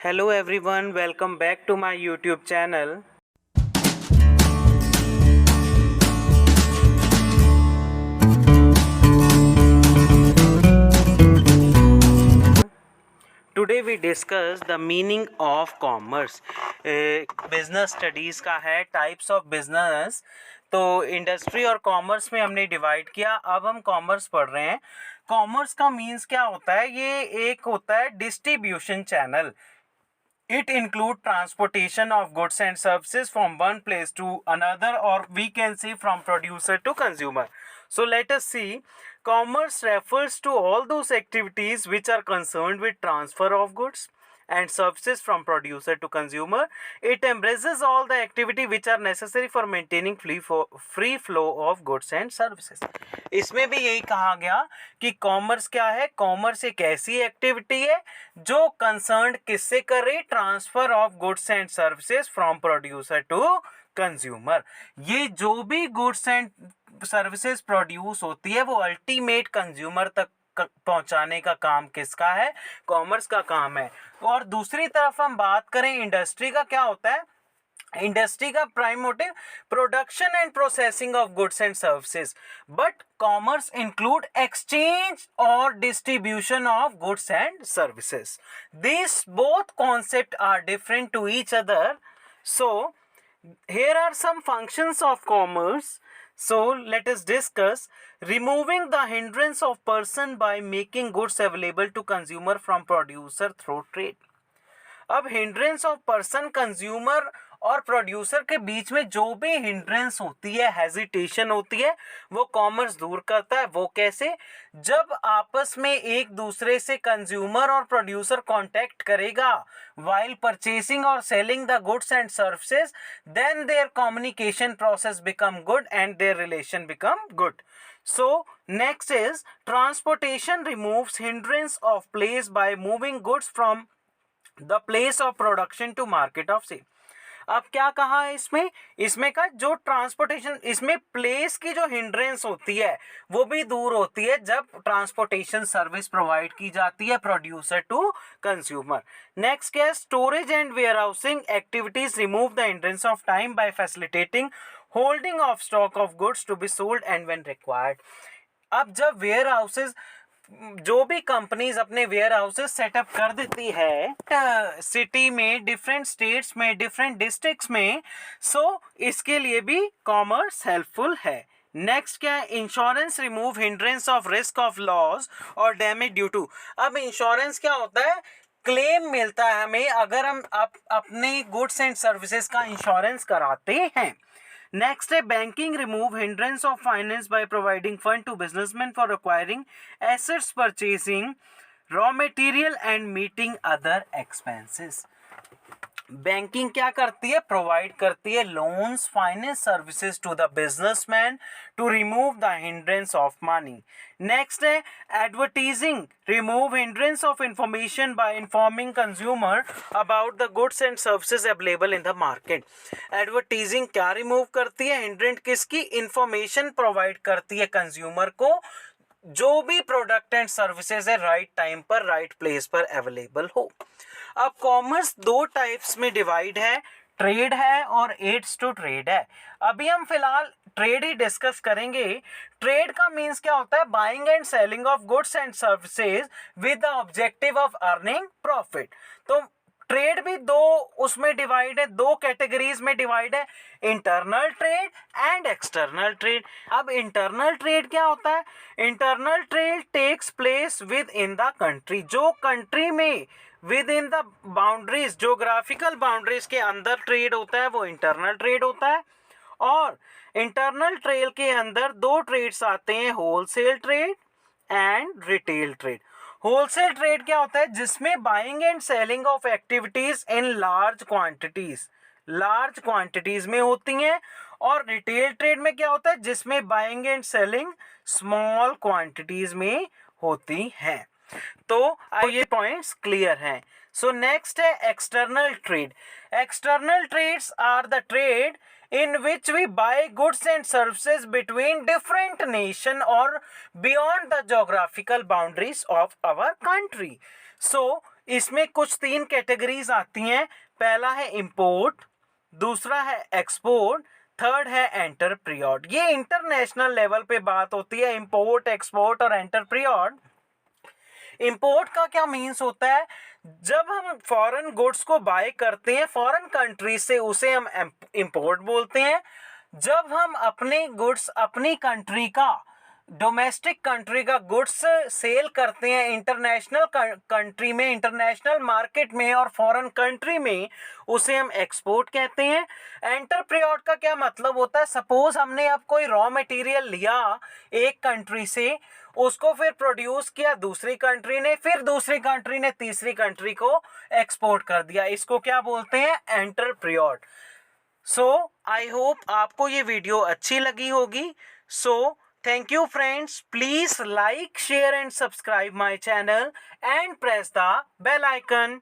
Hello everyone, welcome back to my YouTube channel. Today we discuss the meaning of commerce. Business studies का है types of business. तो industry और commerce में हमने divide किया. अब हम कॉमर्स पढ़ रहे हैं. कॉमर्स का मीन्स क्या होता है? ये एक होता है distribution channel. It include transportation of goods and services from one place to another, or we can say from producer to consumer. So let us see. Commerce refers to all those activities which are concerned with transfer of goods and services from producer to consumer. It embraces all the activity which are necessary for maintaining free flow of goods and services. इसमें भी यही कहा गया कि commerce क्या है? Commerce एक ऐसी एक्टिविटी है जो कंसर्न किससे कर रही? Transfer of goods and services from producer to consumer. ये जो भी गुड्स एंड सर्विसेज प्रोड्यूस होती है वो अल्टीमेट कंज्यूमर तक पहुंचाने का काम किसका है? कॉमर्स का काम है. और दूसरी तरफ हम बात करें इंडस्ट्री का, क्या होता है? इंडस्ट्री का prime motive production and processing of goods and services, but commerce include exchange और distribution of goods and services. This both concept are different to each other. So here are some functions of commerce. So let us discuss. Removing the hindrance of person by making goods available to consumer from producer through trade. अब hindrance of person, consumer और producer के बीच में जो भी hindrance होती है, hesitation होती है, वो कॉमर्स दूर करता है. वो कैसे? जब आपस में एक दूसरे से कंज्यूमर और प्रोड्यूसर कांटेक्ट करेगा while purchasing or selling the goods and services, then their communication process become good and their relation become good. So next is transportation removes hindrance of place by moving goods from the place of production to market of sale. अब क्या कहा है इसमें का जो transportation, इसमें place की जो हिंड्रेंस होती है वो भी दूर होती है जब ट्रांसपोर्टेशन सर्विस प्रोवाइड की जाती है प्रोड्यूसर टू कंज्यूमर. नेक्स्ट क्या है? Storage and warehousing activities remove the hindrance of time by facilitating holding of stock of goods to be sold and when required. अब जब वेयर हाउसेज, जो भी companies अपने वेयर हाउसेस सेटअप कर देती है सिटी में, डिफरेंट स्टेट्स में, डिफरेंट डिस्ट्रिक्ट्स में, सो इसके लिए भी कॉमर्स हेल्पफुल है. नेक्स्ट क्या है? Insurance remove hindrance of risk of loss और डैमेज ड्यू टू. अब इंश्योरेंस क्या होता है? क्लेम मिलता है हमें अगर हम अपने गुड्स एंड सर्विसेज का इंश्योरेंस कराते हैं. नेक्स्ट है banking remove hindrance of finance by providing fund to businessman for acquiring assets, purchasing raw material and meeting other expenses. Banking क्या करती है? प्रोवाइड करती है loans, finance services to the businessman to remove the hindrance of money. Next है advertising remove hindrance of information by informing consumer about the goods and services available in the market. Advertising क्या remove करती है? Hindrance किसकी? Information provide करती है consumer को जो भी प्रोडक्ट एंड सर्विसेज है राइट टाइम पर, राइट प्लेस पर अवेलेबल हो. अब कॉमर्स दो टाइप्स में डिवाइड है, ट्रेड है और एड्स टू ट्रेड है. अभी हम फिलहाल ट्रेड ही डिस्कस करेंगे. ट्रेड का मीन्स क्या होता है? Buying and selling of goods and services with the objective of earning profit. तो ट्रेड भी दो उसमें डिवाइड है, दो कैटेगरीज में डिवाइड है, internal trade and external trade. अब इंटरनल ट्रेड क्या होता है? Internal trade takes place within the country. जो कंट्री में within the boundaries, geographical boundaries के अंदर ट्रेड होता है वो इंटरनल ट्रेड होता है. और इंटरनल ट्रेड के अंदर दो ट्रेड्स आते हैं, wholesale trade and retail trade. Wholesale trade क्या होता है? जिसमें buying and selling of activities in large quantities में होती हैं. और रिटेल ट्रेड में क्या होता है? जिसमें buying and selling small quantities में होती हैं. तो ये पॉइंट्स क्लियर हैं. सो नेक्स्ट है external trade. External trades are the trade in which we buy goods and services between different nation or beyond the geographical boundaries of our country. So इसमें कुछ 3 categories आती हैं। पहला है import, दूसरा है एक्सपोर्ट, थर्ड है एंटरप्रियोड। ये इंटरनेशनल लेवल पे बात होती है, इंपोर्ट, एक्सपोर्ट और एंटरप्रियोड। इंपोर्ट का क्या मीन्स होता है, जब हम फॉरेन गुड्स को बाय करते हैं फॉरेन कंट्री से, उसे हम इंपोर्ट बोलते हैं। जब हम अपने गुड्स अपनी कंट्री का, डोमेस्टिक कंट्री का गुड्स सेल करते हैं इंटरनेशनल कंट्री में, इंटरनेशनल मार्केट में और फॉरेन कंट्री में, उसे हम एक्सपोर्ट कहते हैं। एंटरप्रियोड का क्या मतलब होता है, सपोज हमने अब कोई रॉ मटेरियल लिया एक कंट्री से, उसको फिर प्रोड्यूस किया दूसरी कंट्री ने, फिर दूसरी कंट्री ने तीसरी कंट्री को एक्सपोर्ट कर दिया, इसको क्या बोलते हैं, एंटरप्रियोड। सो आई होप आपको ये वीडियो अच्छी लगी होगी। सो thank you friends, please like, share and subscribe my channel and press the bell icon.